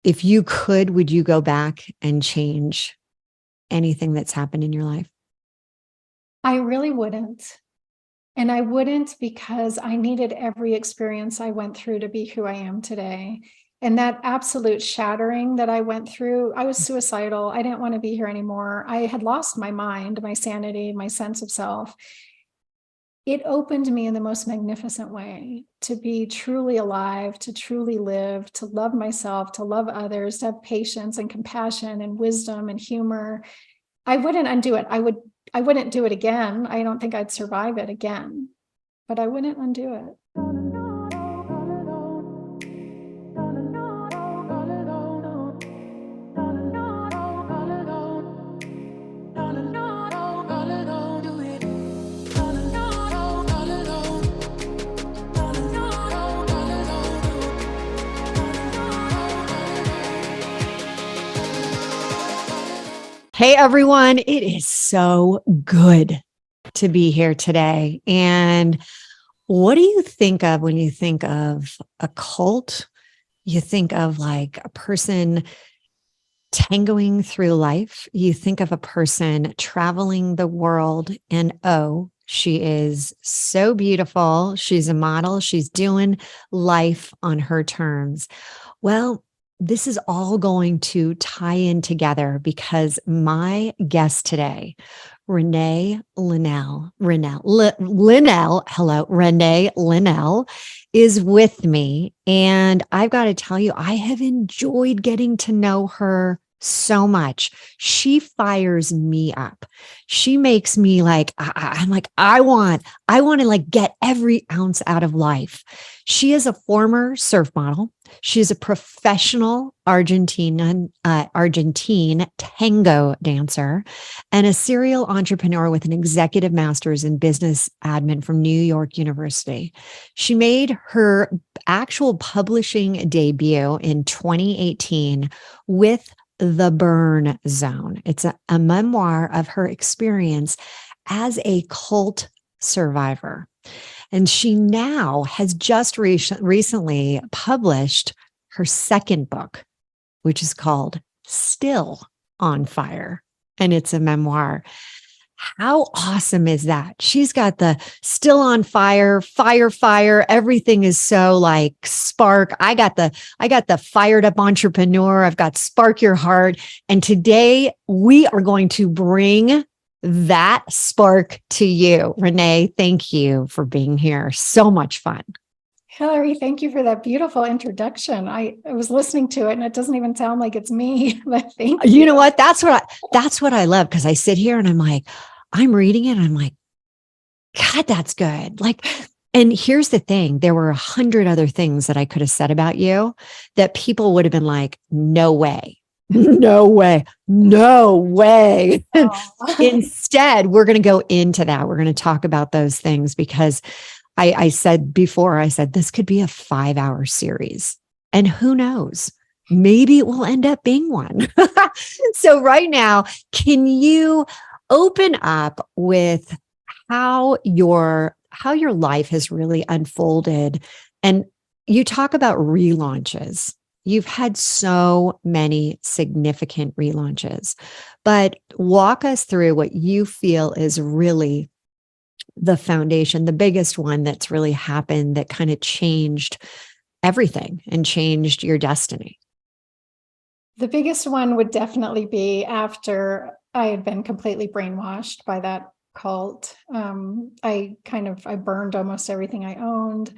if you could, would you go back and change anything that's happened in your life? I really wouldn't. And I wouldn't because I needed every experience I went through to be who I am today. And that absolute shattering that I went through, I was suicidal. I didn't want to be here anymore. I had lost my mind, my sanity, my sense of self. It opened me in the most magnificent way to be truly alive, to truly live, to love myself, to love others, to have patience and compassion and wisdom and humor. I wouldn't undo it. I wouldn't do it again. I don't think I'd survive it again, but I wouldn't undo it. Hey, everyone. It is so good to be here today. And what do you think of when you think of a cult? You think of like a person tangoing through life. You think of a person traveling the world, and oh, she is so beautiful. She's a model. She's doing life on her terms. Well, this is all going to tie in together because my guest today, Renee Linnell is with me. And I've got to tell you, I have enjoyed getting to know her so much. She fires me up. She makes me like, I'm like, I want to like get every ounce out of life. She is a former surf model. She is a professional Argentine tango dancer and a serial entrepreneur with an executive master's in business admin from New York University. She made her actual publishing debut in 2018 with The Burn Zone. It's a memoir of her experience as a cult survivor. And she now has just recently published her second book, which is called Still on Fire. And it's a memoir. How awesome is that? She's got the still on fire, fire. Everything is so like spark. I got the fired up entrepreneur. I've got spark your heart. And today we are going to bring that spark to you. Renee, thank you for being here. So much fun. Hilary, thank you for that beautiful introduction. I was listening to it and it doesn't even sound like it's me, but thank you. You know what? That's what I love, because I sit here and I'm like, I'm reading it and I'm like, God, that's good. Like, and here's the thing. There were 100 other things that I could have said about you that people would have been like, no way. No way. No way. Oh. Instead, we're going to go into that. We're going to talk about those things because I said before, I said this could be a 5-hour series. And who knows? Maybe it will end up being one. So right now, can you open up with how your life has really unfolded? And you talk about relaunches. You've had so many significant relaunches, but walk us through what you feel is really the foundation, the biggest one that's really happened that kind of changed everything and changed your destiny. The biggest one would definitely be after I had been completely brainwashed by that cult. I burned almost everything I owned.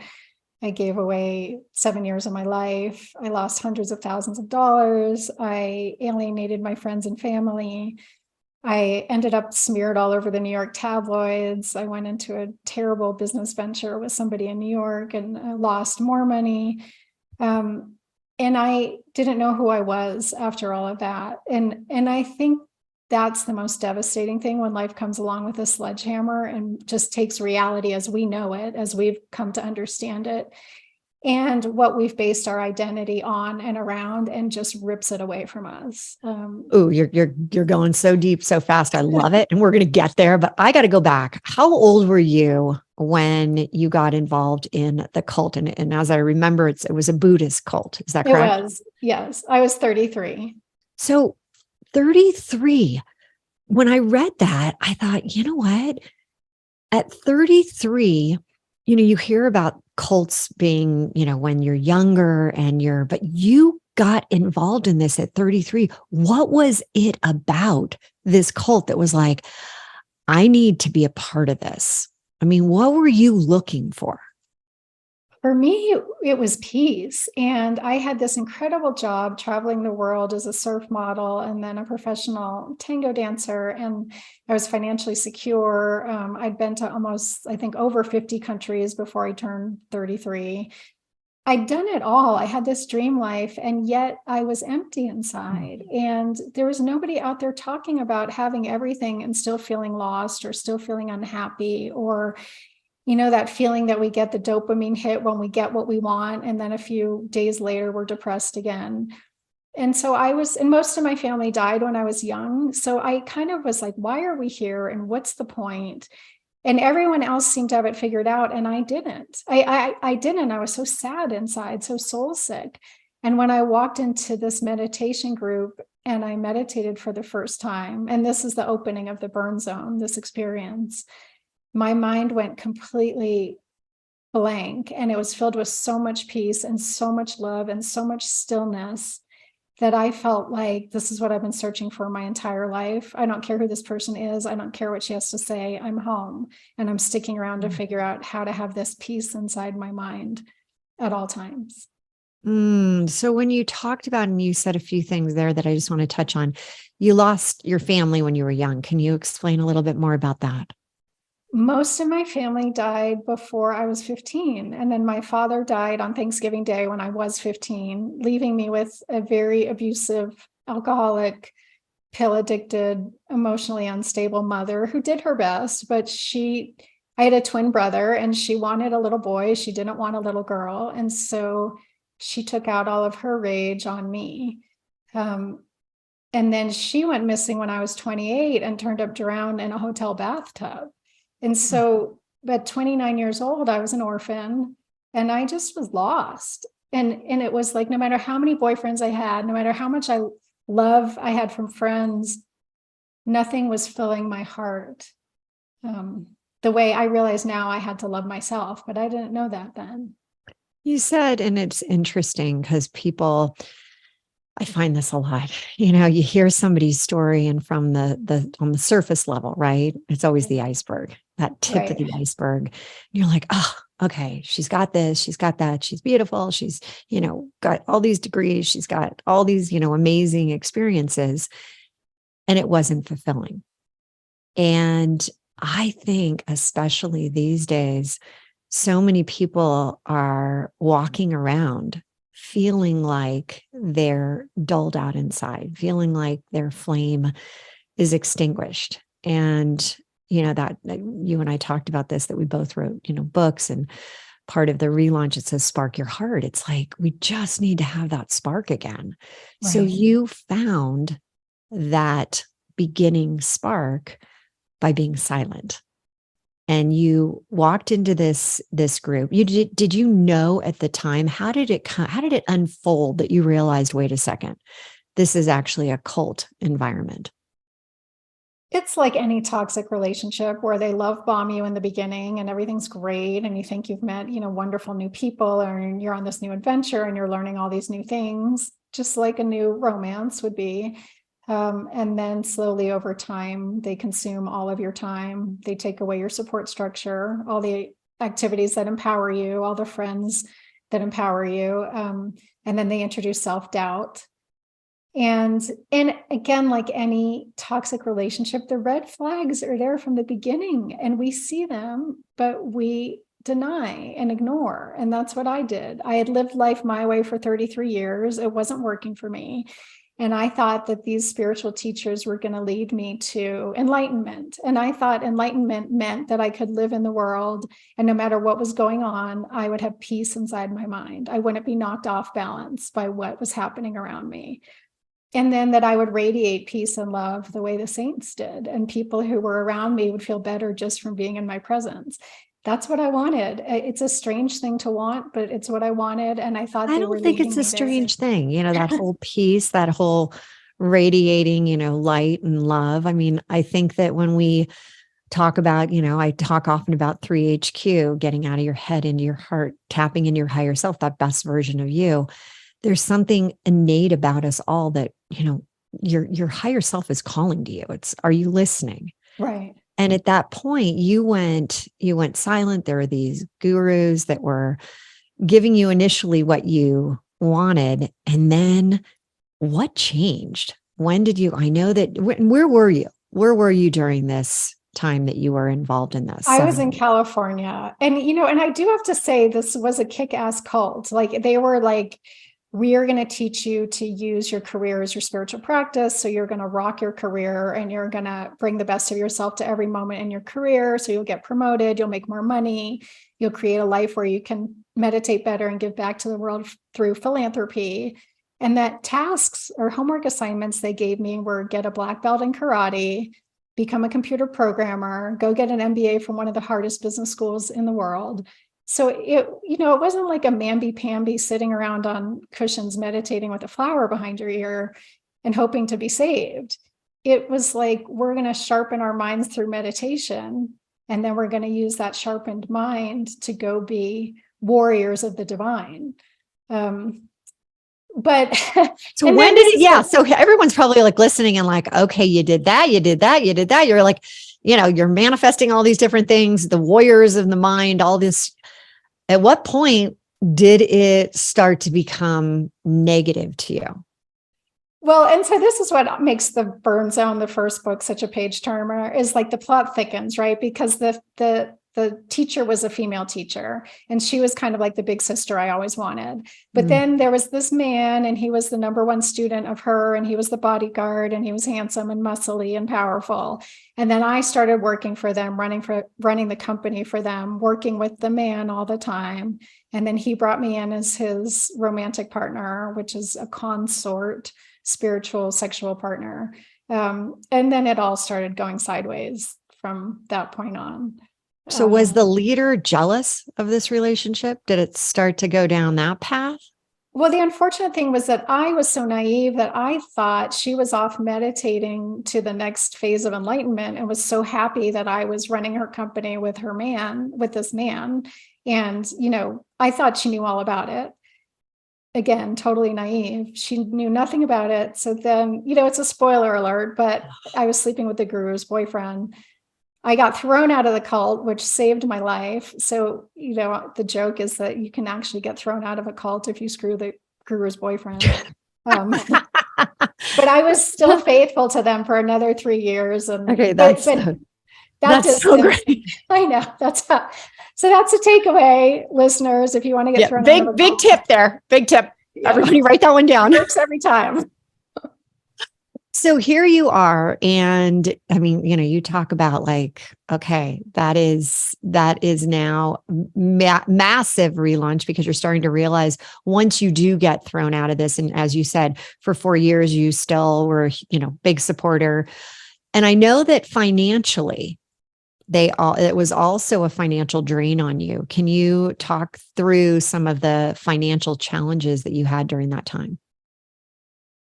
I gave away 7 years of my life. I lost hundreds of thousands of dollars. I alienated my friends and family. I ended up smeared all over the New York tabloids. I went into a terrible business venture with somebody in New York and I lost more money. And I didn't know who I was after all of that. And I think that's the most devastating thing when life comes along with a sledgehammer and just takes reality as we know it, as we've come to understand it. and what we've based our identity on and around, and just rips it away from us. Oh, you're going so deep so fast. I love it. And we're going to get there, but I got to go back. How old were you when you got involved in the cult? And as I remember, it was a Buddhist cult. Is that It correct? was, yes, I was 33. So 33, when I read that, I thought, you know what? At 33, you hear about cults being, when you're younger but you got involved in this at 33. What was it about this cult that was like, I need to be a part of this? I mean, what were you looking for? For me, it was peace. And I had this incredible job traveling the world as a surf model and then a professional tango dancer. And I was financially secure. I'd been to almost, I think, over 50 countries before I turned 33. I'd done it all. I had this dream life, and yet I was empty inside. And there was nobody out there talking about having everything and still feeling lost or still feeling unhappy, or that feeling that we get, the dopamine hit when we get what we want. And then a few days later, we're depressed again. And so and most of my family died when I was young. So I kind of was like, why are we here? And what's the point? And everyone else seemed to have it figured out. And I didn't. I didn't. I was so sad inside, so soul sick. And when I walked into this meditation group and I meditated for the first time, and this is the opening of the burn zone, this experience, my mind went completely blank, and it was filled with so much peace and so much love and so much stillness that I felt like this is what I've been searching for my entire life. I don't care who this person is. I don't care what she has to say. I'm home, and I'm sticking around to figure out how to have this peace inside my mind at all times. So when you talked about, and you said a few things there that I just want to touch on, you lost your family when you were young. Can you explain a little bit more about that? Most of my family died before I was 15. And then my father died on Thanksgiving Day when I was 15, leaving me with a very abusive, alcoholic, pill addicted, emotionally unstable mother who did her best. But I had a twin brother, and she wanted a little boy. She didn't want a little girl. And so she took out all of her rage on me. And then she went missing when I was 28 and turned up drowned in a hotel bathtub. And so, at 29 years old, I was an orphan, and I just was lost. And it was like, no matter how many boyfriends I had, no matter how much love I had from friends, nothing was filling my heart. The way I realize now, I had to love myself, but I didn't know that then. You said, and it's interesting because I find this a lot. You hear somebody's story, and from the on the surface level, right? It's always the iceberg, that tip of Right. the iceberg. And you're like, oh, okay, she's got this, she's got that, she's beautiful, she's, got all these degrees, she's got all these, amazing experiences, and it wasn't fulfilling. And I think, especially these days, so many people are walking around feeling like they're dulled out inside, feeling like their flame is extinguished. And, that you and I talked about this, that we both wrote, books, and part of the relaunch, it says spark your heart. It's like, we just need to have that spark again. Right. So you found that beginning spark by being silent, and you walked into this group. Did you know at the time, how did it unfold that you realized, wait a second, this is actually a cult environment? It's like any toxic relationship where they love bomb you in the beginning and everything's great. And you think you've met, wonderful new people, or you're on this new adventure and you're learning all these new things, just like a new romance would be. And then slowly over time, they consume all of your time. They take away your support structure, all the activities that empower you, all the friends that empower you. And then they introduce self-doubt. And again, like any toxic relationship, the red flags are there from the beginning, and we see them, but we deny and ignore. And that's what I did. I had lived life my way for 33 years. It wasn't working for me. And I thought that these spiritual teachers were going to lead me to enlightenment. And I thought enlightenment meant that I could live in the world, and no matter what was going on, I would have peace inside my mind. I wouldn't be knocked off balance by what was happening around me. And then that I would radiate peace and love the way the saints did. And people who were around me would feel better just from being in my presence. That's what I wanted. It's a strange thing to want, but it's what I wanted. And I thought I they were don't think leading it's a me there. strange thing, that whole piece, that whole radiating, light and love. I mean, I think that when we talk about, I talk often about 3HQ, getting out of your head into your heart, tapping into your higher self, that best version of you. There's something innate about us all that, your higher self is calling to you. Are you listening? Right. And at that point, you went silent. There were these gurus that were giving you initially what you wanted. And then what changed? When did you, I know that, where were you? Where were you during this time that you were involved in this? I was in California. And, and I do have to say, this was a kick-ass cult. Like, they were like, we are going to teach you to use your career as your spiritual practice. So you're going to rock your career, and you're going to bring the best of yourself to every moment in your career. So you'll get promoted, you'll make more money, you'll create a life where you can meditate better and give back to the world through philanthropy. And that tasks or homework assignments they gave me were get a black belt in karate, become a computer programmer, go get an MBA from one of the hardest business schools in the world. So it wasn't like a mamby-pamby sitting around on cushions meditating with a flower behind your ear and hoping to be saved. It was like, we're going to sharpen our minds through meditation, and then we're going to use that sharpened mind to go be warriors of the divine. But so when did it? Yeah. So everyone's probably like listening and like, okay, you did that. You're like, you're manifesting all these different things, the warriors of the mind, all this. At what point did it start to become negative to you? Well, and so this is what makes the Burn Zone, the first book, such a page turner, is like the plot thickens, right? Because the teacher was a female teacher, and she was kind of like the big sister I always wanted. But then there was this man, and he was the number one student of her, and he was the bodyguard, and he was handsome and muscly and powerful. And then I started working for them, running the company for them, working with the man all the time. And then he brought me in as his romantic partner, which is a consort, spiritual, sexual partner. And then it all started going sideways from that point on. So was the leader jealous of this relationship? Did it start to go down that path? Well, the unfortunate thing was that I was so naive that I thought she was off meditating to the next phase of enlightenment, and was so happy that I was running her company with this man. And, I thought she knew all about it. Again, totally naive. She knew nothing about it. So then, it's a spoiler alert, but I was sleeping with the guru's boyfriend. I got thrown out of the cult, which saved my life. So, the joke is that you can actually get thrown out of a cult if you screw the guru's boyfriend. But I was still faithful to them for another 3 years. And okay, that's so great. I know. So that's a takeaway, listeners. If you want to get thrown out of a big cult. tip there. Big tip. Yeah. Everybody write that one down. It works every time. So here you are. And I mean, you talk about like, okay, that is now massive relaunch, because you're starting to realize once you do get thrown out of this. And as you said, for 4 years, you still were, big supporter. And I know that financially, it was also a financial drain on you. Can you talk through some of the financial challenges that you had during that time?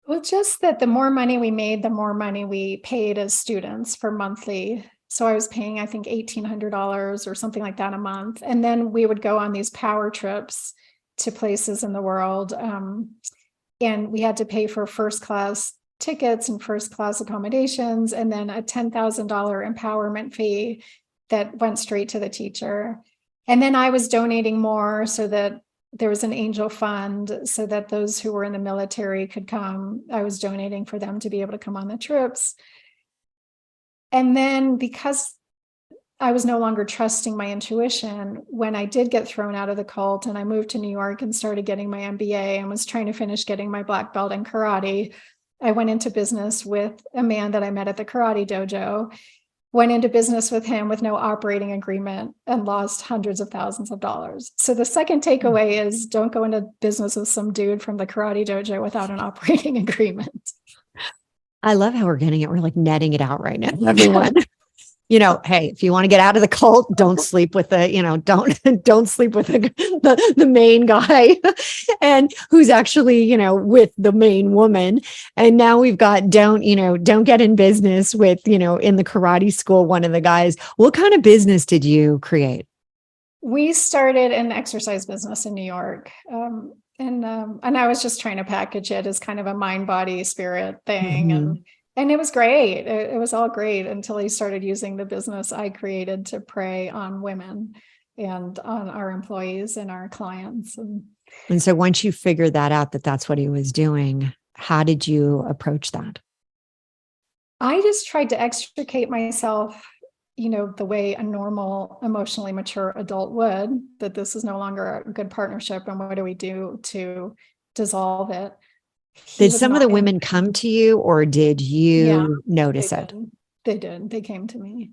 Well, just that the more money we made, the more money we paid as students for monthly. So I was paying, I think, $1,800 or something like that a month. And then we would go on these power trips to places in the world. And we had to pay for first class tickets and first class accommodations, and then a $10,000 empowerment fee that went straight to the teacher. And then I was donating more so that there was an angel fund so that those who were in the military could come. I was donating for them to be able to come on the trips. And then because I was no longer trusting my intuition, when I did get thrown out of the cult and I moved to New York and started getting my MBA and was trying to finish getting my black belt in karate, I went into business with a man that I met at the karate dojo, went into business with him with no operating agreement and lost hundreds of thousands of dollars. So the second takeaway is don't go into business with some dude from the karate dojo without an operating agreement. I love how we're getting it. We're like netting it out right now, everyone. Hey, if you want to get out of the cult, don't sleep with don't sleep with the main guy and who's actually, with the main woman. And now we've got don't get in business with, in the karate school, one of the guys. What kind of business did you create? We started an exercise business in New York. And I was just trying to package it as kind of a mind, body, spirit thing. Mhm. And it was great. It was all great until he started using the business I created to prey on women and on our employees and our clients. And so once you figured that out, that's what he was doing, how did you approach that? I just tried to extricate myself, the way a normal, emotionally mature adult would, that this is no longer a good partnership. And what do we do to dissolve it? He Did was some of not the in. women come to you or did Yeah, you they notice it? did. They did. They came to me.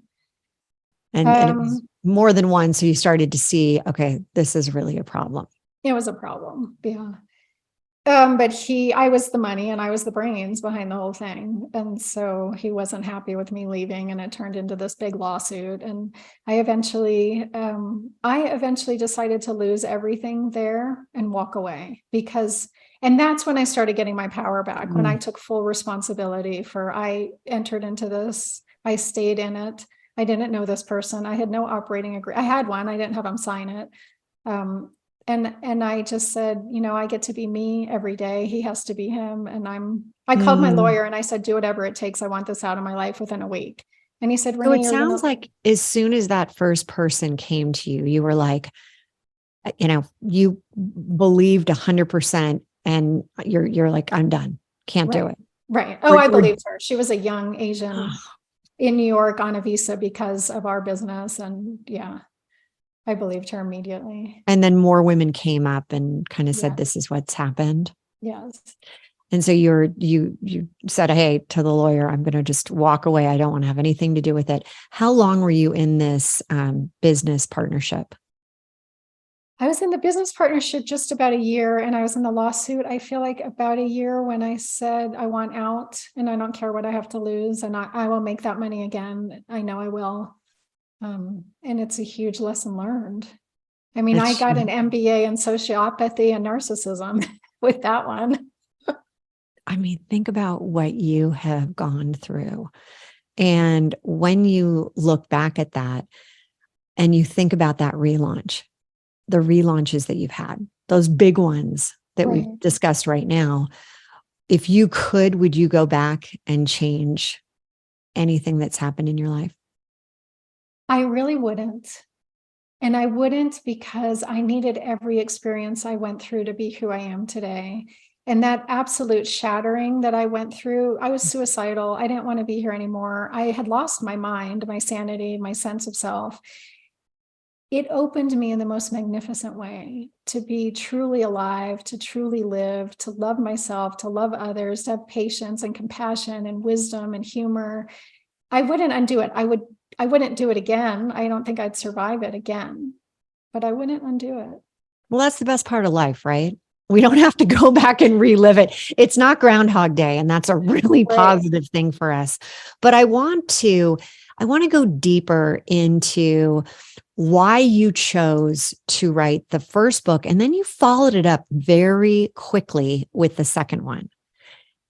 And it was more than one. So you started to see, okay, this is really a problem. It was a problem. Yeah. But I was the money and I was the brains behind the whole thing. And so he wasn't happy with me leaving and it turned into this big lawsuit. And I eventually decided to lose everything there and walk away and that's when I started getting my power back, when I took full responsibility I entered into this, I stayed in it. I didn't know this person. I had no operating agreement. I had one, I didn't have him sign it. And I just said, I get to be me every day. He has to be him. And I called my lawyer and I said, do whatever it takes. I want this out of my life within a week. And he said, So Renee, it sounds like as soon as that first person came to you, you were like, you believed 100% and you're like, I'm done. Can't do it. Right. Oh, I believed her. She was a young Asian in New York on a visa because of our business. And yeah, I believed her immediately. And then more women came up and kind of said, Yeah. this is what's happened. Yes. And so you said, hey, to the lawyer, I'm going to just walk away. I don't want to have anything to do with it. How long were you in this business partnership? I was in the business partnership just about a year, and I was in the lawsuit, I feel like about a year, when I said I want out and I don't care what I have to lose and I will make that money again. I know I will. And it's a huge lesson learned. I mean, I got an MBA in sociopathy and narcissism with that one. I mean, think about what you have gone through. And when you look back at that and you think about that relaunch, the relaunches that you've had, those big ones that Right. we've discussed right now, if you could, would you go back and change anything that's happened in your life? I really wouldn't. And I wouldn't, because I needed every experience I went through to be who I am today. And that absolute shattering that I went through, I was suicidal. I didn't want to be here anymore. I had lost my mind, my sanity, my sense of self. It opened me in the most magnificent way to be truly alive, to truly live, to love myself, to love others, to have patience and compassion and wisdom and humor. I wouldn't undo it. I wouldn't do it again. I don't think I'd survive it again, but I wouldn't undo it. Well, that's the best part of life, right? We don't have to go back and relive it. It's not Groundhog Day, and that's a really Right. positive thing for us. But I want to go deeper into why you chose to write the first book, and then you followed it up very quickly with the second one.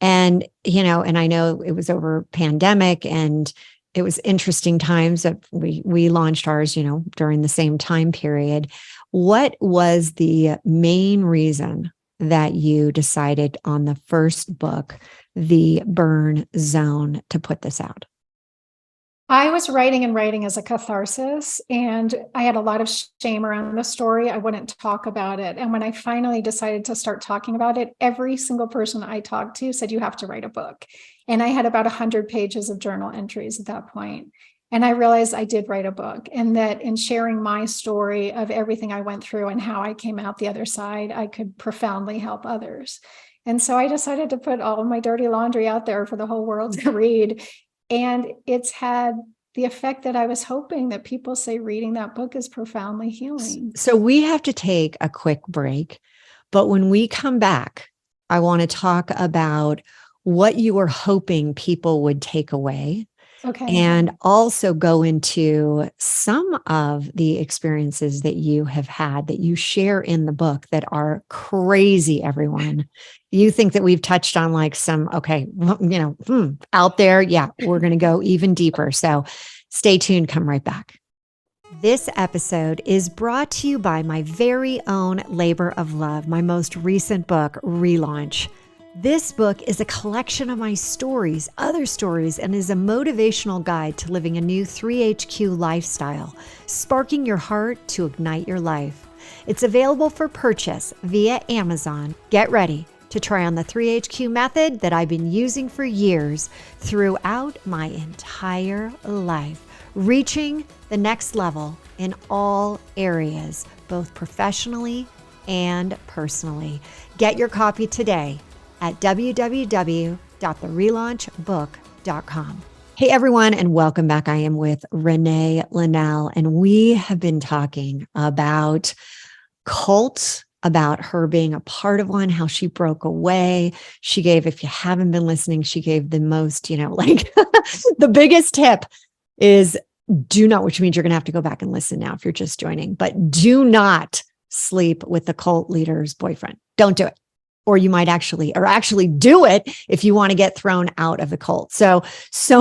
And, and I know it was over pandemic and it was interesting times that we launched ours, during the same time period. What was the main reason that you decided on the first book, The Burn Zone, to put this out? I was writing and writing as a catharsis, and I had a lot of shame around the story. I wouldn't talk about it. And when I finally decided to start talking about it, every single person I talked to said, you have to write a book. And I had about 100 pages of journal entries at that point. And I realized I did write a book, and that in sharing my story of everything I went through and how I came out the other side, I could profoundly help others. And so I decided to put all of my dirty laundry out there for the whole world to read. And it's had the effect that I was hoping, that people say reading that book is profoundly healing. So we have to take a quick break. But when we come back, I want to talk about what you were hoping people would take away, Okay. and also go into some of the experiences that you have had that you share in the book that are crazy, everyone. You think that we've touched on like some, okay, out there. Yeah, we're going to go even deeper. So stay tuned, come right back. This episode is brought to you by my very own labor of love, my most recent book, Relaunch. This book is a collection of my stories, other stories, and is a motivational guide to living a new 3HQ lifestyle, sparking your heart to ignite your life. It's available for purchase via Amazon. Get ready to try on the 3HQ method that I've been using for years throughout my entire life, reaching the next level in all areas, both professionally and personally. Get your copy today at www.therelaunchbook.com. Hey everyone, and welcome back. I am with Renee Linnell, and we have been talking about cults, about her being a part of one, how she broke away. She gave, if you haven't been listening, she gave the most, the biggest tip is do not, which means you're going to have to go back and listen now if you're just joining, but do not sleep with the cult leader's boyfriend. Don't do it. Or you might actually do it if you want to get thrown out of the cult. So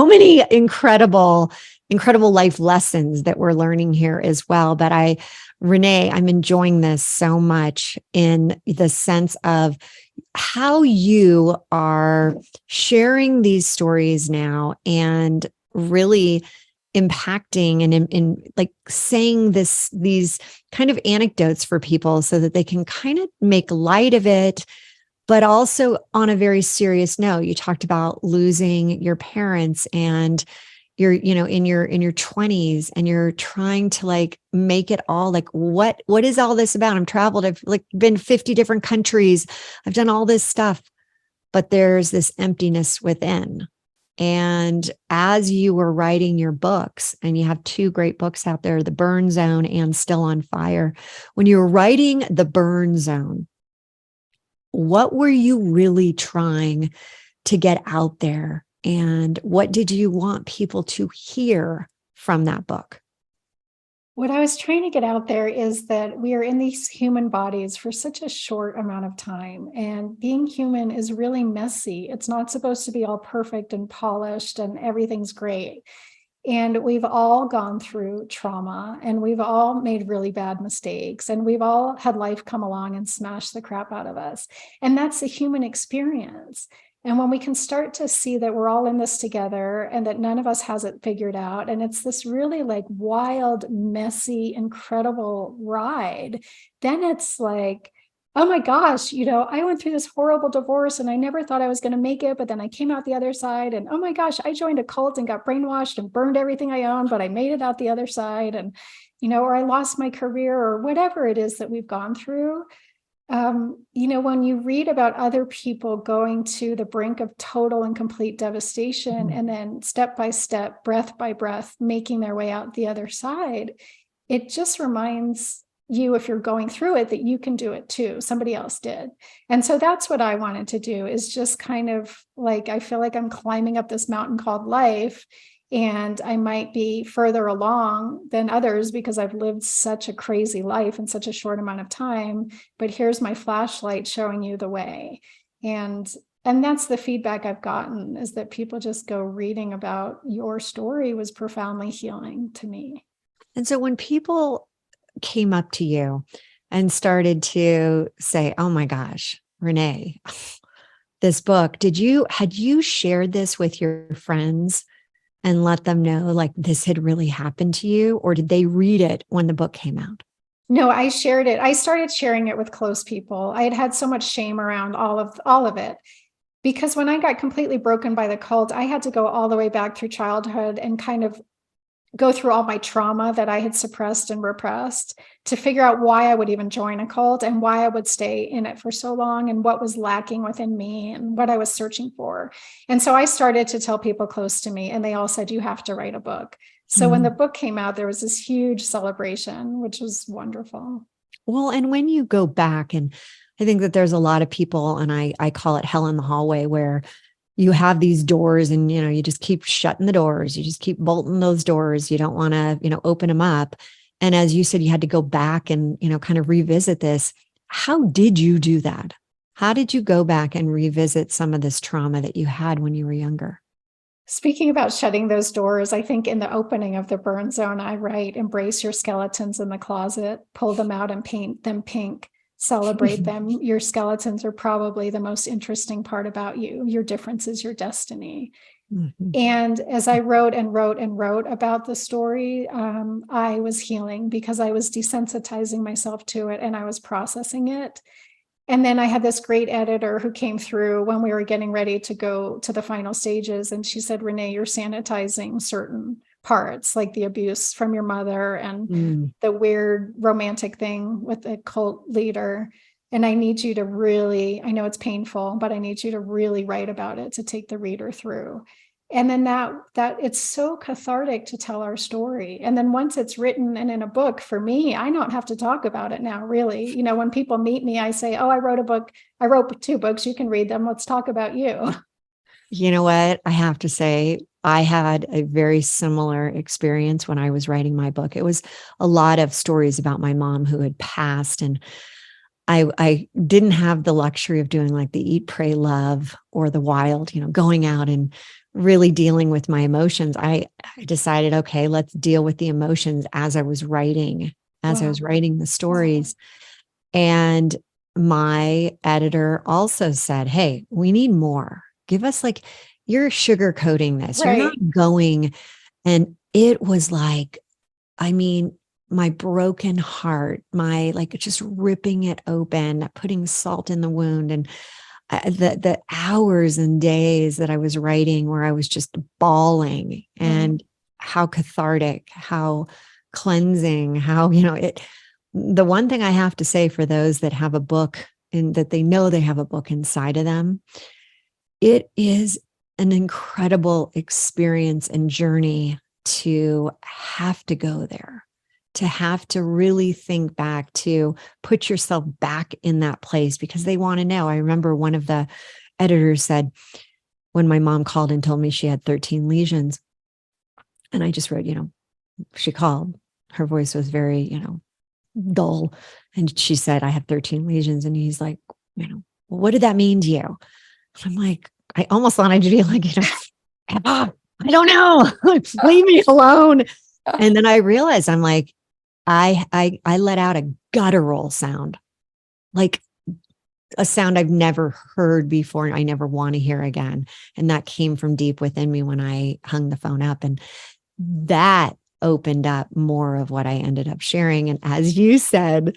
many incredible life lessons that we're learning here as well. But Renee, I'm enjoying this so much in the sense of how you are sharing these stories now and really impacting and in like saying these kind of anecdotes for people so that they can kind of make light of it. But also on a very serious note, you talked about losing your parents, and you're, in your 20s, and you're trying to like make it all like, what is all this about? I'm traveled. I've like been 50 different countries. I've done all this stuff, but there's this emptiness within. And as you were writing your books, and you have two great books out there, The Burn Zone and Still on Fire, when you were writing The Burn Zone, what were you really trying to get out there? And what did you want people to hear from that book? What I was trying to get out there is that we are in these human bodies for such a short amount of time. And being human is really messy. It's not supposed to be all perfect and polished and everything's great. And we've all gone through trauma, and we've all made really bad mistakes, and we've all had life come along and smash the crap out of us. And that's the human experience. And when we can start to see that we're all in this together and that none of us has it figured out, and it's this really like wild, messy, incredible ride, then it's like, oh my gosh, I went through this horrible divorce and I never thought I was going to make it, but then I came out the other side, and oh my gosh, I joined a cult and got brainwashed and burned everything I owned, but I made it out the other side. And, or I lost my career, or whatever it is that we've gone through. When you read about other people going to the brink of total and complete devastation, and then step by step, breath by breath, making their way out the other side, it just reminds you, if you're going through it, that you can do it too. Somebody else did. And so that's what I wanted to do, is just kind of like, I feel like I'm climbing up this mountain called life, and I might be further along than others because I've lived such a crazy life in such a short amount of time, but here's my flashlight showing you the way. And that's the feedback I've gotten, is that people just go, reading about your story was profoundly healing to me. And so when people came up to you and started to say, oh my gosh, Renee, this book, had you shared this with your friends and let them know like this had really happened to you? Or did they read it when the book came out? No, I shared it. I started sharing it with close people. I had so much shame around all of it, because when I got completely broken by the cult, I had to go all the way back through childhood and kind of go through all my trauma that I had suppressed and repressed to figure out why I would even join a cult and why I would stay in it for so long and what was lacking within me and what I was searching for. And so I started to tell people close to me, and they all said, you have to write a book. So when the book came out, there was this huge celebration, which was wonderful. Well, and when you go back, and I think that there's a lot of people, and I call it hell in the hallway, where you have these doors and, you just keep shutting the doors. You just keep bolting those doors. You don't want to, open them up. And as you said, you had to go back and, kind of revisit this. How did you do that? How did you go back and revisit some of this trauma that you had when you were younger? Speaking about shutting those doors, I think in the opening of the burn zone, I write, embrace your skeletons in the closet, pull them out and paint them pink, celebrate them. Your skeletons are probably the most interesting part about you. Your difference is your destiny. Mm-hmm. And as I wrote and wrote and wrote about the story, I was healing because I was desensitizing myself to it and I was processing it. And then I had this great editor who came through when we were getting ready to go to the final stages. And she said, Renee, you're sanitizing certain parts, like the abuse from your mother and the weird romantic thing with the cult leader. And I need you to really, I know it's painful, but I need you to really write about it to take the reader through. And then that it's so cathartic to tell our story. And then once it's written and in a book, for me, I don't have to talk about it now, really. When people meet me, I say, oh, I wrote a book. I wrote 2 books. You can read them. Let's talk about you. You know what? I have to say, I had a very similar experience when I was writing my book. It was a lot of stories about my mom who had passed, and I didn't have the luxury of doing like the Eat, Pray, Love or the Wild, going out and really dealing with my emotions. I decided, okay, let's deal with the emotions as I was writing, the stories. And my editor also said, hey, we need more. Give us you're sugarcoating this. Right. You're not going. And it was like, I mean, my broken heart, my just ripping it open, putting salt in the wound, and the hours and days that I was writing where I was just bawling, and how cathartic, how cleansing, how, the one thing I have to say for those that have a book and that they know they have a book inside of them, it is an incredible experience and journey to have to go there, to have to really think back, to put yourself back in that place because they want to know. I remember one of the editors said, when my mom called and told me she had 13 lesions, and I just wrote, she called, her voice was very, dull. And she said, I have 13 lesions. And he's like, well, what did that mean to you? I'm like, I almost wanted to be like, I don't know. Leave me alone. And then I realized I'm like, I let out a guttural sound, like a sound I've never heard before. I never want to hear again. And that came from deep within me when I hung the phone up. And that opened up more of what I ended up sharing. And as you said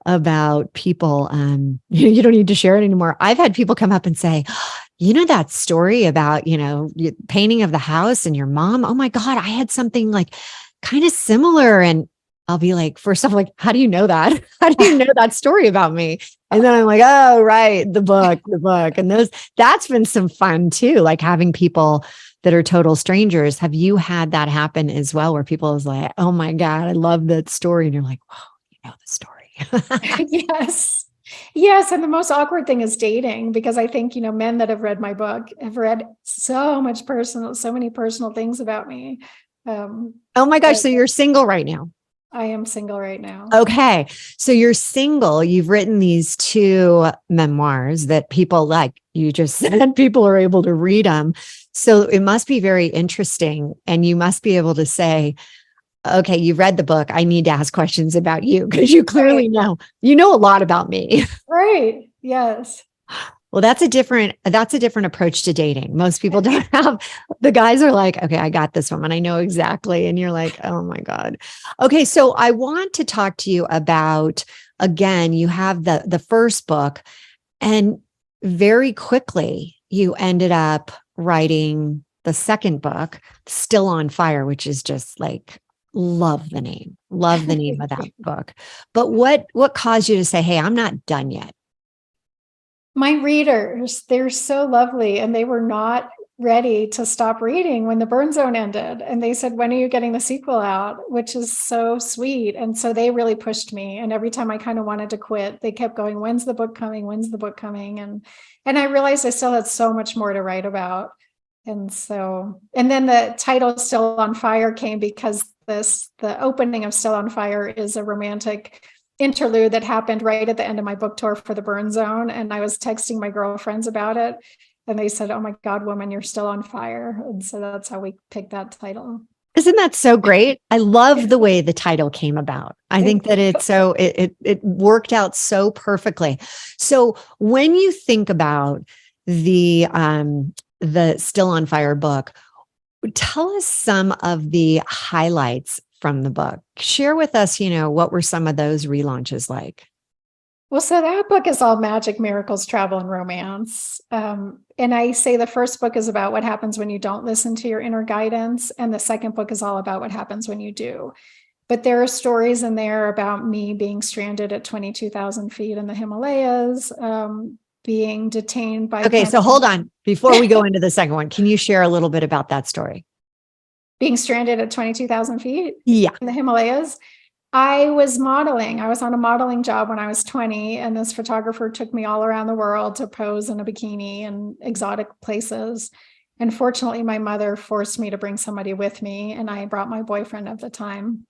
about people, you don't need to share it anymore. I've had people come up and say, that story about, painting of the house and your mom. Oh my God, I had something like kind of similar. And I'll be like, first off, like, how do you know that? How do you know that story about me? And then I'm like, oh, right. The book. And that's been some fun too. Like having people that are total strangers. Have you had that happen as well? Where people is like, oh my God, I love that story. And you're like, wow, you know the story. Yes. Yes. And the most awkward thing is dating, because I think, men that have read my book have read so many personal things about me. Oh my gosh. So you're single right now? I am single right now. Okay. So you're single. You've written these 2 memoirs that people, like you just said, people are able to read them. So it must be very interesting. And you must be able to say, okay, you've read the book. I need to ask questions about you because you clearly know a lot about me. Right. Yes. Well, that's a different approach to dating. Most people don't have. The guys are like, okay, I got this woman. I know exactly. And you're like, oh my God. Okay. So I want to talk to you about, again, you have the first book, and very quickly you ended up writing the second book, Still on Fire, which is just like, love the name of that book. But what caused you to say, hey, I'm not done yet? My readers, they're so lovely, and they were not ready to stop reading when the burn zone ended. And they said, when are you getting the sequel out? Which is so sweet. And so they really pushed me. And every time I kind of wanted to quit, they kept going, when's the book coming? When's the book coming? And I realized I still had so much more to write about. And so, and then the title Still on Fire came because the opening of Still on Fire is a romantic interlude that happened right at the end of my book tour for the burn zone. And I was texting my girlfriends about it. And they said, oh my God, woman, you're still on fire. And so that's how we picked that title. Isn't that so great? I love the way the title came about. I think that it worked out so perfectly. So when you think about the Still on Fire book, tell us some of the highlights from the book. Share with us, what were some of those relaunches like? Well, so that book is all magic, miracles, travel, and romance. And I say the first book is about what happens when you don't listen to your inner guidance. And the second book is all about what happens when you do. But there are stories in there about me being stranded at 22,000 feet in the Himalayas, being detained by. Okay, so hold on. Before we go into the second one, can you share a little bit about that story? Being stranded at 22,000 feet in the Himalayas. I was modeling. I was on a modeling job when I was 20, and this photographer took me all around the world to pose in a bikini in exotic places. And fortunately, my mother forced me to bring somebody with me, and I brought my boyfriend at the time.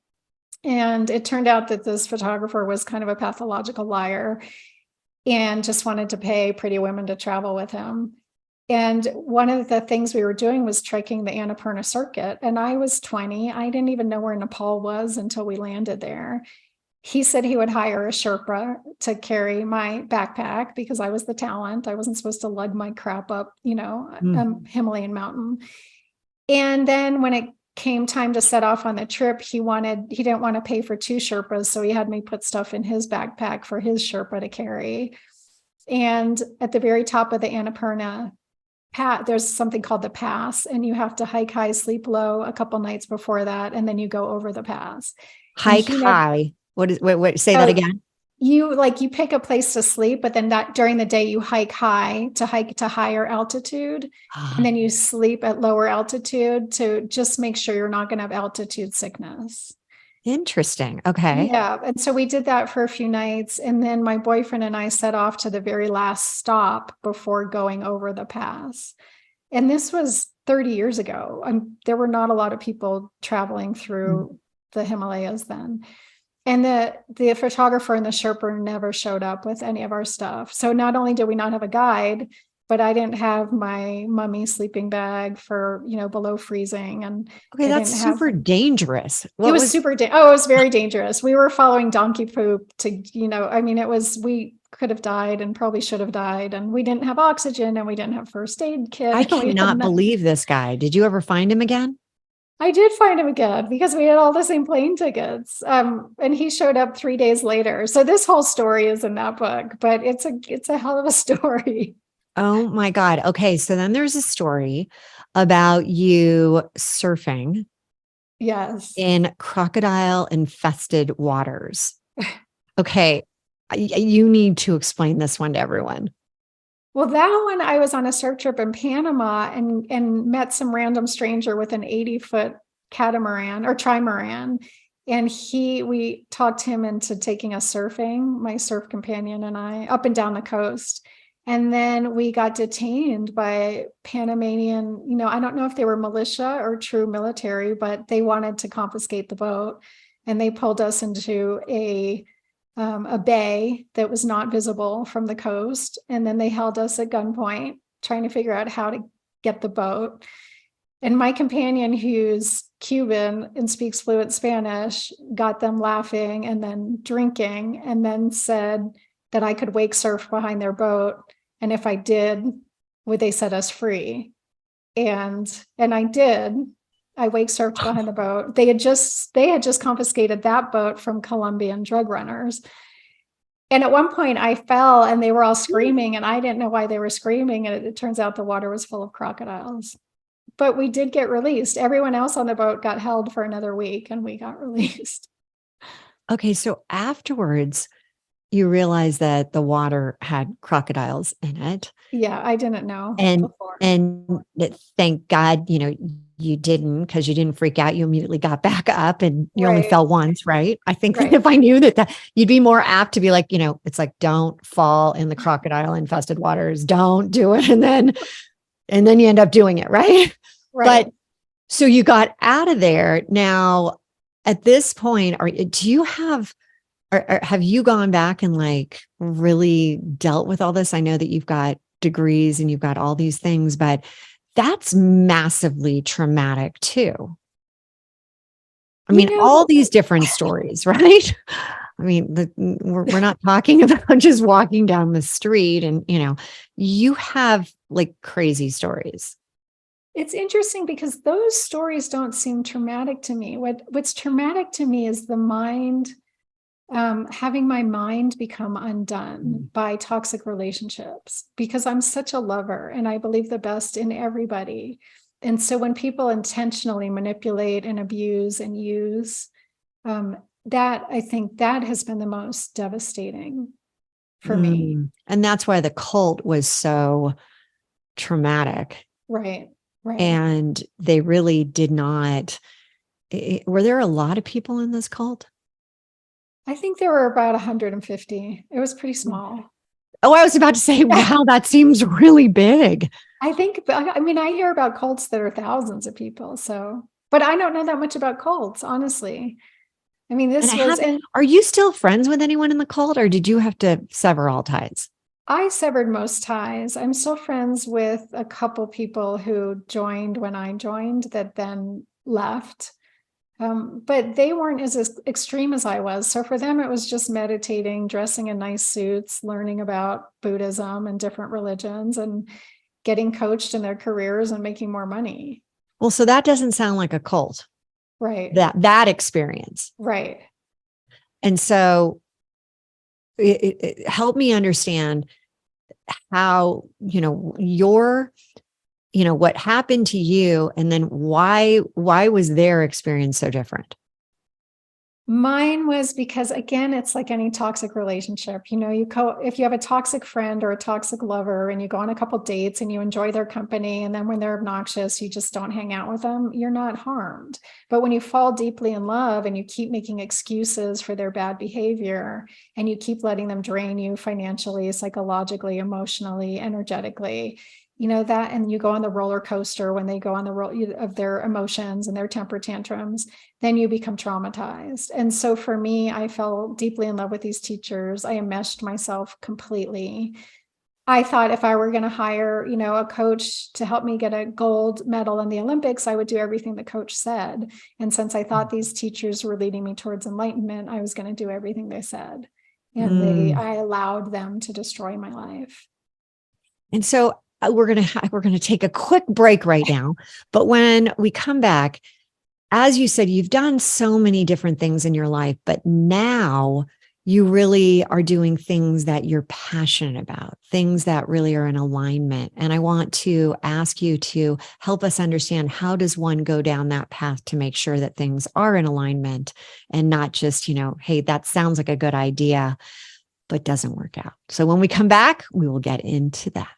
And it turned out that this photographer was kind of a pathological liar and just wanted to pay pretty women to travel with him. And one of the things we were doing was trekking the Annapurna circuit. And I was 20. I didn't even know where Nepal was until we landed there. He said he would hire a Sherpa to carry my backpack because I was the talent. I wasn't supposed to lug my crap up, Himalayan mountain. And then when it came time to set off on the trip, he didn't want to pay for two Sherpas. So he had me put stuff in his backpack for his Sherpa to carry. And at the very top of the Annapurna, there's something called the pass, and you have to hike high, sleep low a couple nights before that, and then you go over the pass. Hike high. What say that again? You pick a place to sleep, but then that during the day you hike to higher altitude, and then you sleep at lower altitude to just make sure you're not going to have altitude sickness. Interesting. Okay. Yeah. And so we did that for a few nights. And then my boyfriend and I set off to the very last stop before going over the pass. And this was 30 years ago. There were not a lot of people traveling through the Himalayas then. And the photographer and the Sherpa never showed up with any of our stuff. So not only did we not have a guide, but I didn't have my mummy sleeping bag for, below freezing. And okay, that's super dangerous. It was very dangerous. We were following donkey poop to, we could have died and probably should have died. And we didn't have oxygen and we didn't have first aid kit. I cannot believe this guy. Did you ever find him again? I did find him again because we had all the same plane tickets. And he showed up 3 days later. So this whole story is in that book, but it's a hell of a story. Oh my God. Okay. So then there's a story about you surfing. Yes. In crocodile infested waters. Okay. You need to explain this one to everyone. Well, that one, I was on a surf trip in Panama and met some random stranger with an 80-foot catamaran or trimaran. And we talked him into taking us surfing, my surf companion and I, up and down the coast. And then we got detained by Panamanian, I don't know if they were militia or true military, but they wanted to confiscate the boat. And they pulled us into a bay that was not visible from the coast. And then they held us at gunpoint, trying to figure out how to get the boat. And my companion, who's Cuban and speaks fluent Spanish, got them laughing and then drinking, and then said that I could wake surf behind their boat. And if I did, would they set us free? And I did. I wake surfed behind the boat. They had just confiscated that boat from Colombian drug runners. And at one point I fell and they were all screaming and I didn't know why they were screaming. And it turns out the water was full of crocodiles. but we did get released. Everyone else on the boat got held for another week and we got released. Okay. So afterwards, you realize that the water had crocodiles in it. Yeah, I didn't know And before. thank God, you didn't, because you didn't freak out. You immediately got back up and you only Right, fell once, right? I think that right, if I knew that you'd be more apt to be like, it's like, don't fall in the crocodile infested waters. Don't do it. And then you end up doing it, right? right. But so you got out of there. Now, at this point, do you have or have you gone back and like really dealt with all this? I know that you've got degrees and you've got all these things, but that's massively traumatic too. I You mean, know, all these different stories, right? I mean, we're not talking about just walking down the street and, you have like crazy stories. it's interesting because those stories don't seem traumatic to me. What's traumatic to me is the mind, having my mind become undone by toxic relationships, because I'm such a lover and I believe the best in everybody. And so when people intentionally manipulate and abuse and use, that, I think that has been the most devastating for me. And that's why the cult was so traumatic. Right, right. And they really did not. Were there a lot of people in this cult? I think there were about 150. It was pretty small. Oh, I was about to say, wow, that seems really big. I think, I mean, I hear about cults that are thousands of people. So, but I don't know that much about cults, honestly. I mean, And this was, and are you still friends with anyone in the cult, or did you have to sever all ties? I severed most ties. I'm still friends with a couple people who joined when I joined that then left. But they weren't as extreme as I was. So for them, it was just meditating, dressing in nice suits, learning about Buddhism and different religions, and getting coached in their careers and making more money. Well, so that doesn't sound like a cult, Right. that experience. Right. And so help me understand how, what happened to you, and then why was their experience so different? Mine was because, again, it's like any toxic relationship. If you have a toxic friend or a toxic lover and you go on a couple dates and you enjoy their company, and then when they're obnoxious, you just don't hang out with them, you're not harmed. But when you fall deeply in love and you keep making excuses for their bad behavior and you keep letting them drain you financially, psychologically, emotionally, energetically, that, and you go on the roller coaster when they go on the roll of their emotions and their temper tantrums, then you become traumatized. And so for me, I fell deeply in love with these teachers. I enmeshed myself completely. I thought if I were going to hire, a coach to help me get a gold medal in the Olympics, I would do everything the coach said. And since I thought these teachers were leading me towards enlightenment, I was going to do everything they said. And I allowed them to destroy my life. And so we're going to take a quick break right now, but when we come back, as you said, you've done so many different things in your life, but now you really are doing things that you're passionate about, things that really are in alignment. And I want to ask you to help us understand, how does one go down that path to make sure that things are in alignment and not just, hey, that sounds like a good idea, but doesn't work out. So when we come back, we will get into that.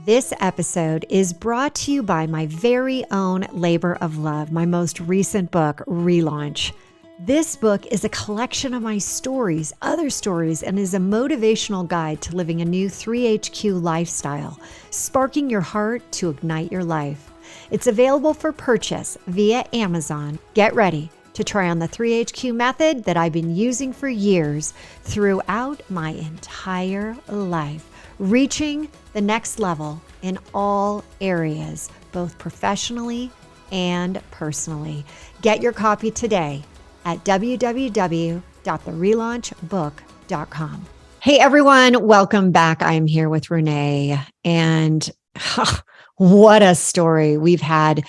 This episode is brought to you by my very own labor of love, my most recent book, Relaunch. This book is a collection of my stories, other stories, and is a motivational guide to living a new 3HQ lifestyle, sparking your heart to ignite your life. It's available for purchase via Amazon. Get ready to try on the 3HQ method that I've been using for years throughout my entire life, reaching the next level in all areas, both professionally and personally. Get your copy today at www.therelaunchbook.com. Hey everyone, welcome back. I'm here with Renee, and what a story. We've had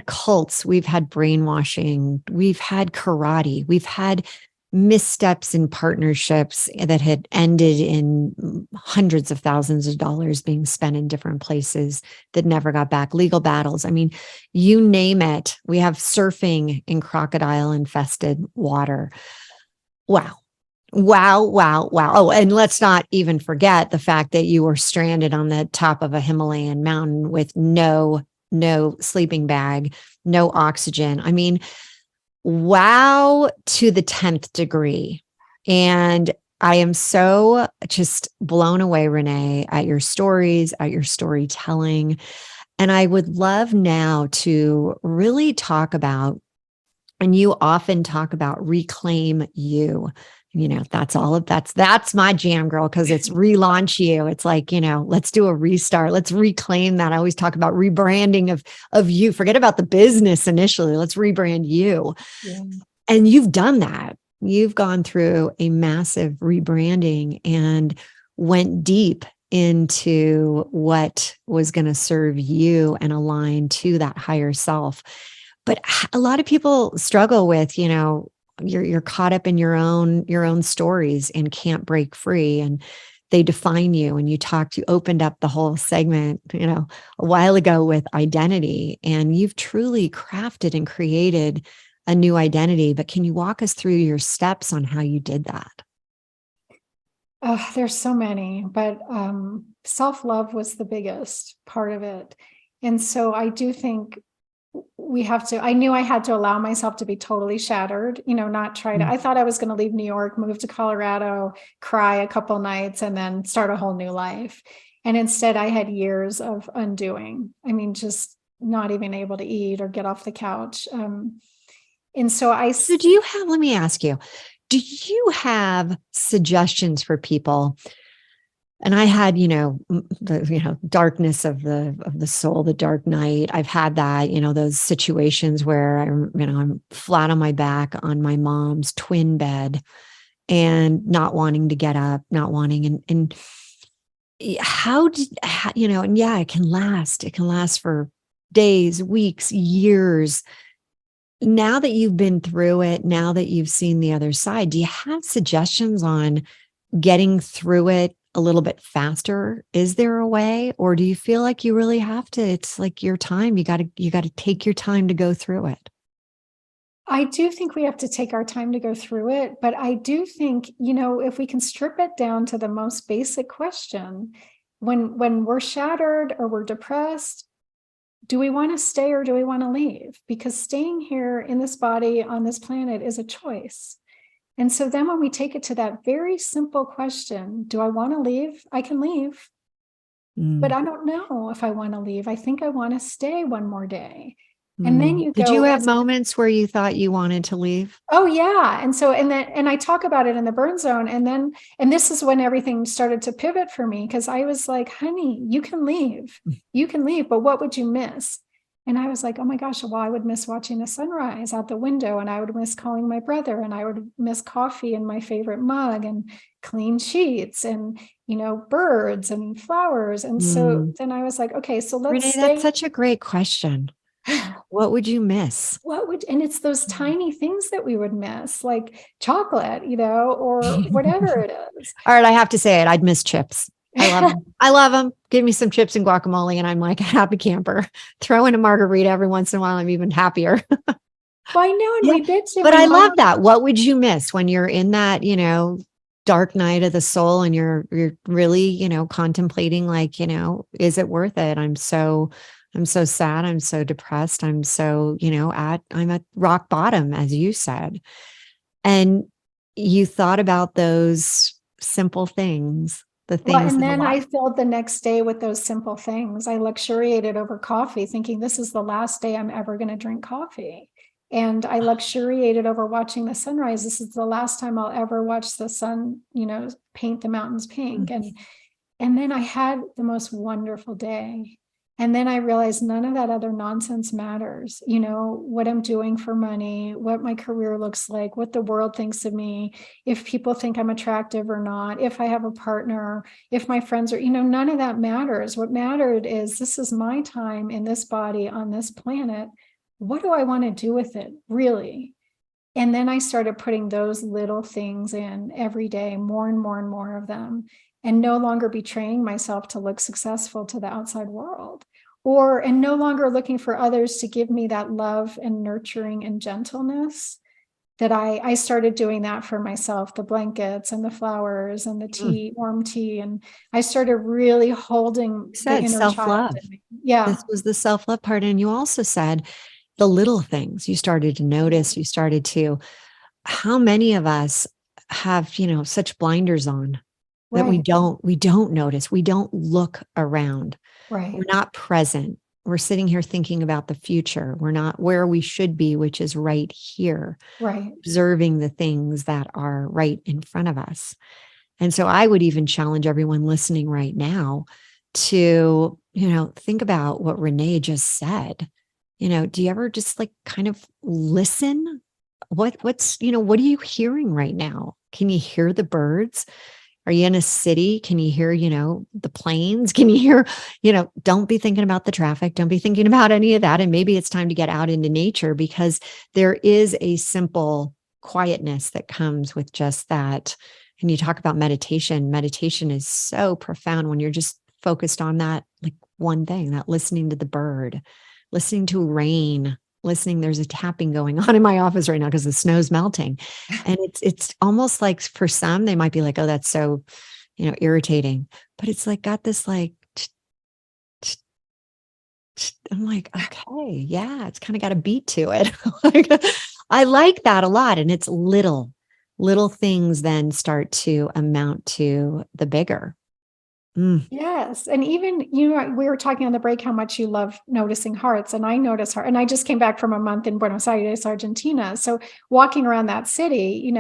cults, we've had brainwashing, we've had karate, we've had missteps in partnerships that had ended in hundreds of thousands of dollars being spent in different places that never got back, legal battles. I mean, you name it. We have surfing in crocodile infested water. Wow. Wow, wow, wow. Oh, and let's not even forget the fact that you were stranded on the top of a Himalayan mountain with no sleeping bag, no oxygen. I mean, wow to the 10th degree. And I am so just blown away, Renee, at your stories, at your storytelling. And I would love now to really talk about, and you often talk about reclaim you. That's all of that's my jam, girl, because it's relaunch you. It's like, let's do a restart. Let's reclaim that. I always talk about rebranding of you. Forget about the business initially. Let's rebrand you. Yeah. And you've done that. You've gone through a massive rebranding and went deep into what was going to serve you and align to that higher self. But a lot of people struggle with, you're caught up in your own stories and can't break free, and they define you. And you opened up the whole segment, a while ago with identity, and you've truly crafted and created a new identity. But can you walk us through your steps on how you did that? Oh, there's so many, but self-love was the biggest part of it. And so I do think I knew I had to allow myself to be totally shattered, not try to, I thought I was going to leave New York, move to Colorado, cry a couple nights, and then start a whole new life. And instead I had years of undoing. I mean, just not even able to eat or get off the couch. And so let me ask you, do you have suggestions for people? And I had, the darkness of the soul, the dark night. I've had that, those situations where I'm flat on my back on my mom's twin bed and not wanting to get up, not wanting, and and yeah, it can last. It can last for days, weeks, years. Now that you've been through it, now that you've seen the other side, do you have suggestions on getting through it a little bit faster? Is there a way, or do you feel like you really have to? It's like your time. You got to take your time to go through it. I do think we have to take our time to go through it, but I do think, if we can strip it down to the most basic question, when we're shattered or we're depressed, do we want to stay or do we want to leave? Because staying here in this body on this planet is a choice. And so then when we take it to that very simple question, do I want to leave? I can leave, but I don't know if I want to leave. I think I want to stay one more day. And then you Did you go, have moments where you thought you wanted to leave? oh yeah. And I talk about it in the burn zone. And this is when everything started to pivot for me, because I was like, honey, you can leave, but what would you miss? And I was like, oh my gosh, well, I would miss watching the sunrise out the window, and I would miss calling my brother, and I would miss coffee in my favorite mug, and clean sheets, and, birds and flowers. And so then I was like, okay, so let's Renee, stay. that's such a great question. What would you miss? And it's those tiny things that we would miss, like chocolate, or whatever it is. All right, I have to say it. I'd miss chips. I love them. I love them. Give me some chips and guacamole, and I'm like a happy camper. Throw in a margarita every once in a while. I'm even happier. Well, I know, and Yeah, we bitch. but I love that. What would you miss when you're in that, dark night of the soul, and you're really, contemplating, like, is it worth it? I'm so sad. I'm so depressed. I'm so, I'm at rock bottom, as you said. And you thought about those simple things, the Well, things and that then allow. I filled the next day with those simple things. I luxuriated over coffee, thinking this is the last day I'm ever going to drink coffee. And I luxuriated over watching the sunrise. This is the last time I'll ever watch the sun, paint the mountains pink. And then I had the most wonderful day. And then I realized none of that other nonsense matters. What I'm doing for money, what my career looks like, what the world thinks of me, if people think I'm attractive or not, if I have a partner, if my friends are, none of that matters. What mattered is, this is my time in this body on this planet. What do I want to do with it, really? And then I started putting those little things in every day, more and more and more of them, and no longer betraying myself to look successful to the outside world, and no longer looking for others to give me that love and nurturing and gentleness. That I started doing that for myself, the blankets and the flowers and the Mm. tea, warm tea. And I started really holding You the said inner child self-love. in me. Yeah. This was the self-love part. And you also said the little things you started to notice, you started to, how many of us have, such blinders on that we Right. don't notice. We don't look around. Right. We're not present. We're sitting here thinking about the future. We're not where we should be, which is right here, Right. observing the things that are right in front of us. And so I would even challenge everyone listening right now to, think about what Renee just said. Do you ever just like kind of listen? What are you hearing right now? Can you hear the birds? Are you in a city? Can you hear, the planes? Can you hear, don't be thinking about the traffic. Don't be thinking about any of that. And maybe it's time to get out into nature because there is a simple quietness that comes with just that. And you talk about meditation. Meditation is so profound when you're just focused on that, like one thing, that listening to the bird, listening to rain, listening. There's a tapping going on in my office right now because the snow's melting. And it's almost like for some, they might be like, oh, that's so, irritating. But it's like got this like I'm like, okay, yeah, it's kind of got a beat to it. Like, I like that a lot. And it's little things then start to amount to the bigger. Mm. Yes. And even, we were talking on the break how much you love noticing hearts. And I notice heart. And I just came back from a month in Buenos Aires, Argentina. So walking around that city,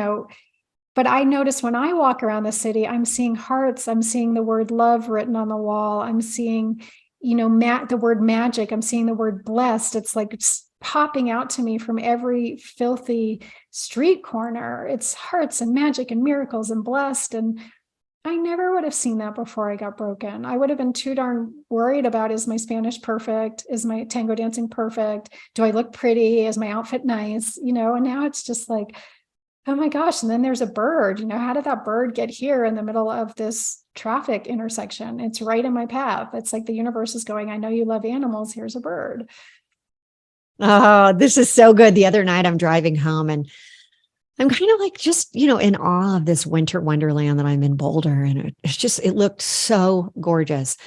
but I notice when I walk around the city, I'm seeing hearts. I'm seeing the word love written on the wall. I'm seeing, the word magic. I'm seeing the word blessed. It's like it's popping out to me from every filthy street corner. It's hearts and magic and miracles and blessed. And I never would have seen that before I got broken. I would have been too darn worried about, is my Spanish perfect? Is my tango dancing perfect? Do I look pretty? Is my outfit nice? And now it's just like, oh my gosh. And then there's a bird, how did that bird get here in the middle of this traffic intersection? It's right in my path. It's like the universe is going, I know you love animals. Here's a bird. Oh, this is so good. The other night I'm driving home and I'm kind of like just, in awe of this winter wonderland that I'm in Boulder. And it looked so gorgeous.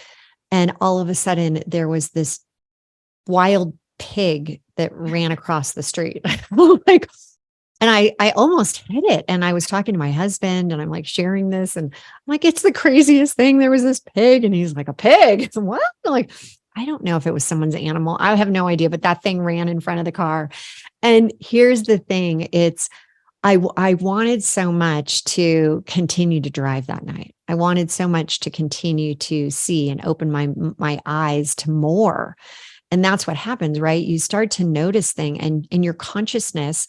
And all of a sudden there was this wild pig that ran across the street. Like, and I almost hit it. And I was talking to my husband and I'm like sharing this and I'm like, it's the craziest thing. There was this pig and he's like, a pig. It's what? I'm like, I don't know if it was someone's animal. I have no idea, but that thing ran in front of the car. And here's the thing. I wanted so much to continue to drive that night. I wanted so much to continue to see and open my eyes to more. And that's what happens, right? You start to notice things and your consciousness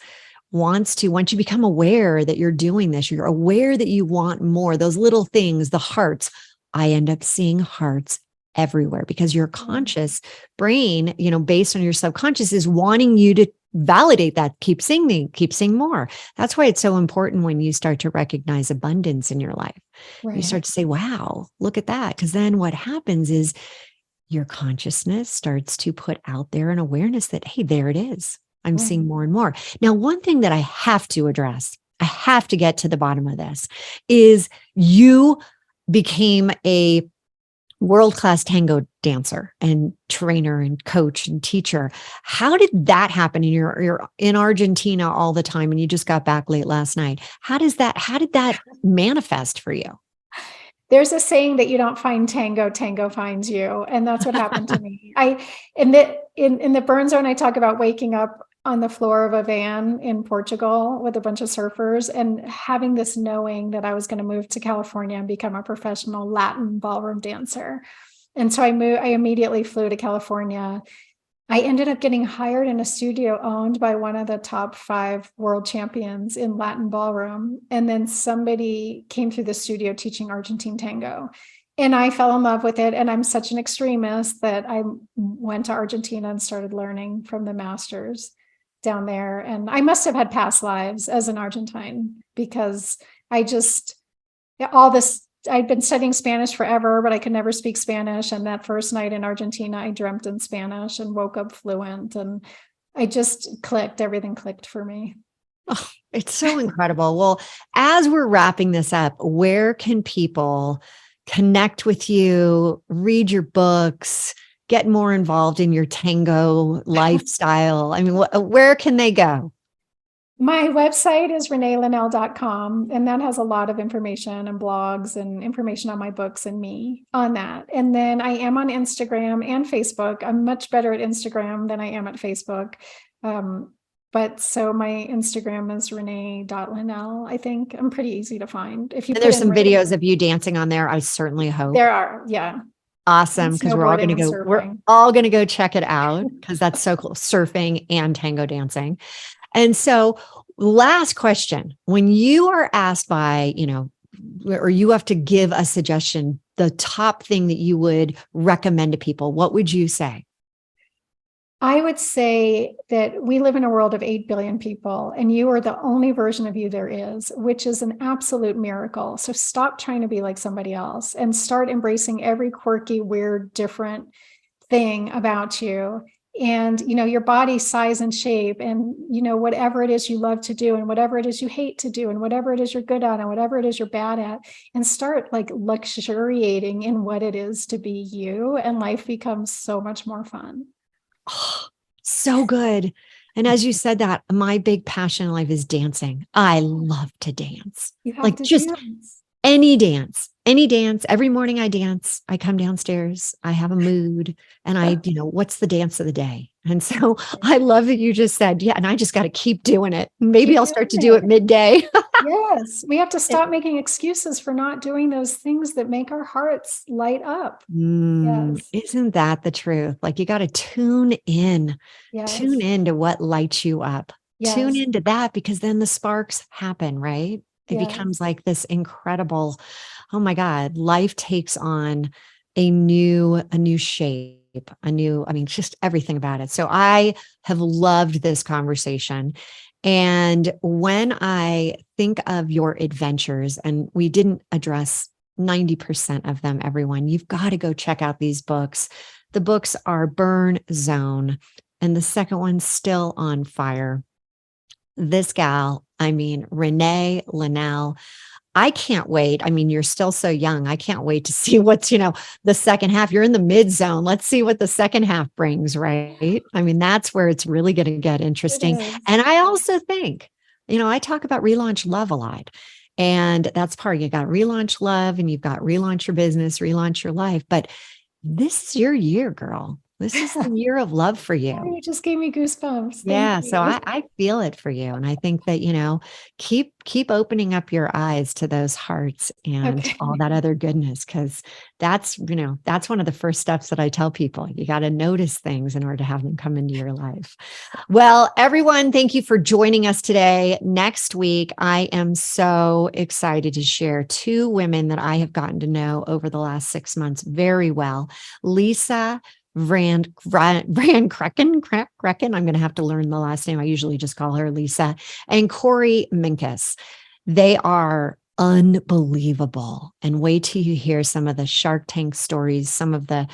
once you become aware that you're doing this, you're aware that you want more, those little things, the hearts. I end up seeing hearts everywhere because your conscious brain, based on your subconscious, is wanting you to validate that, keep seeing more. That's why it's so important when you start to recognize abundance in your life. Right. You start to say, wow, look at that. Because then what happens is your consciousness starts to put out there an awareness that, hey, there it is. I'm seeing more and more. Now, one thing that I have to address, I have to get to the bottom of this, is you became a world-class tango dancer and trainer and coach and teacher. How did that happen? And you're in Argentina all the time and you just got back late last night. How did that manifest for you? There's a saying that you don't find tango, tango finds you. And that's what happened to me. In the burn zone, I talk about waking up on the floor of a van in Portugal with a bunch of surfers and having this knowing that I was going to move to California and become a professional Latin ballroom dancer. And so I immediately flew to California. I ended up getting hired in a studio owned by one of the top 5 world champions in Latin ballroom. And then somebody came through the studio teaching Argentine tango. And I fell in love with it. And I'm such an extremist that I went to Argentina and started learning from the masters. down there. And I must have had past lives as an Argentine, because I'd been studying Spanish forever, but I could never speak Spanish. And that first night in Argentina, I dreamt in Spanish and woke up fluent, and I just clicked. Everything clicked for me. Oh, it's so incredible. Well, as we're wrapping this up, where can people connect with you, read your books, get more involved in your tango lifestyle? I mean, where can they go? My website is reneelinnell.com, and that has a lot of information and blogs and information on my books and me on that. And then I am on Instagram and Facebook. I'm much better at Instagram than I am at Facebook. But so my Instagram is renee.linnell. I think I'm pretty easy to find. If you And there's some videos of you dancing on there, I certainly hope. There are, yeah. Awesome. Because we're all going to go check it out, because that's so cool. Surfing and tango dancing. And so, last question, when you are asked by, or you have to give a suggestion, the top thing that you would recommend to people, what would you say? I would say that we live in a world of 8 billion people, and you are the only version of you there is, which is an absolute miracle. So stop trying to be like somebody else and start embracing every quirky, weird, different thing about you. And, your body size and shape, and, whatever it is you love to do, and whatever it is you hate to do, and whatever it is you're good at, and whatever it is you're bad at, and start like luxuriating in what it is to be you. And life becomes so much more fun. Oh, so good. And as you said that, my big passion in life is dancing. I love to dance. You have to dance. Any dance. Every morning I dance. I come downstairs. I have a mood, and what's the dance of the day? And so I love that you just said, yeah, and I just got to keep doing it. Maybe I'll start to do it midday. Yes. We have to stop making excuses for not doing those things that make our hearts light up. Yes. Isn't that the truth? Like, you got to tune in to what lights you up. Yes. Tune into that, because then the sparks happen, right? It becomes like this incredible, oh my God, life takes on a new shape, just everything about it. So I have loved this conversation. And when I think of your adventures, and we didn't address 90% of them, everyone, you've got to go check out these books. The books are Burn Zone, and the second one's Still on Fire. This gal, Renee Linnell, I can't wait. You're still so young. I can't wait to see what's, the second half. You're in the mid zone. Let's see what the second half brings, right? That's where it's really going to get interesting. And I also think, I talk about relaunch love a lot. And that's part. You got relaunch love, and you've got relaunch your business, relaunch your life. But this is your year, girl. This is the year of love for you. Oh, you just gave me goosebumps. Thank you. So I feel it for you. And I think that, keep opening up your eyes to those hearts and all that other goodness, because that's one of the first steps that I tell people. You got to notice things in order to have them come into your life. Well, everyone, thank you for joining us today. Next week, I am so excited to share 2 women that I have gotten to know over the last 6 months very well. Lisa Van Krecken. I'm going to have to learn the last name. I usually just call her Lisa. And Corey Minkus. They are unbelievable. And wait till you hear some of the Shark Tank stories, some of the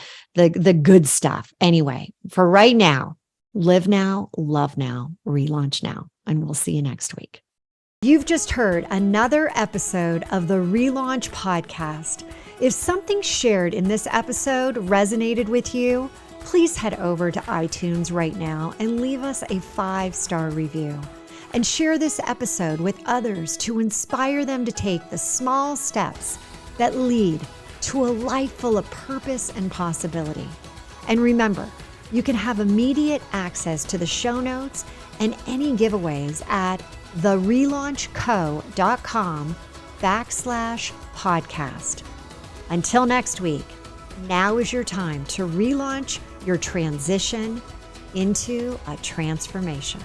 good stuff. Anyway, for right now, live now, love now, relaunch now. And we'll see you next week. You've just heard another episode of the Relaunch Podcast. If something shared in this episode resonated with you, please head over to iTunes right now and leave us a 5-star review. And share this episode with others to inspire them to take the small steps that lead to a life full of purpose and possibility. And remember, you can have immediate access to the show notes and any giveaways at therelaunchco.com/podcast. Until next week, now is your time to relaunch your transition into a transformation.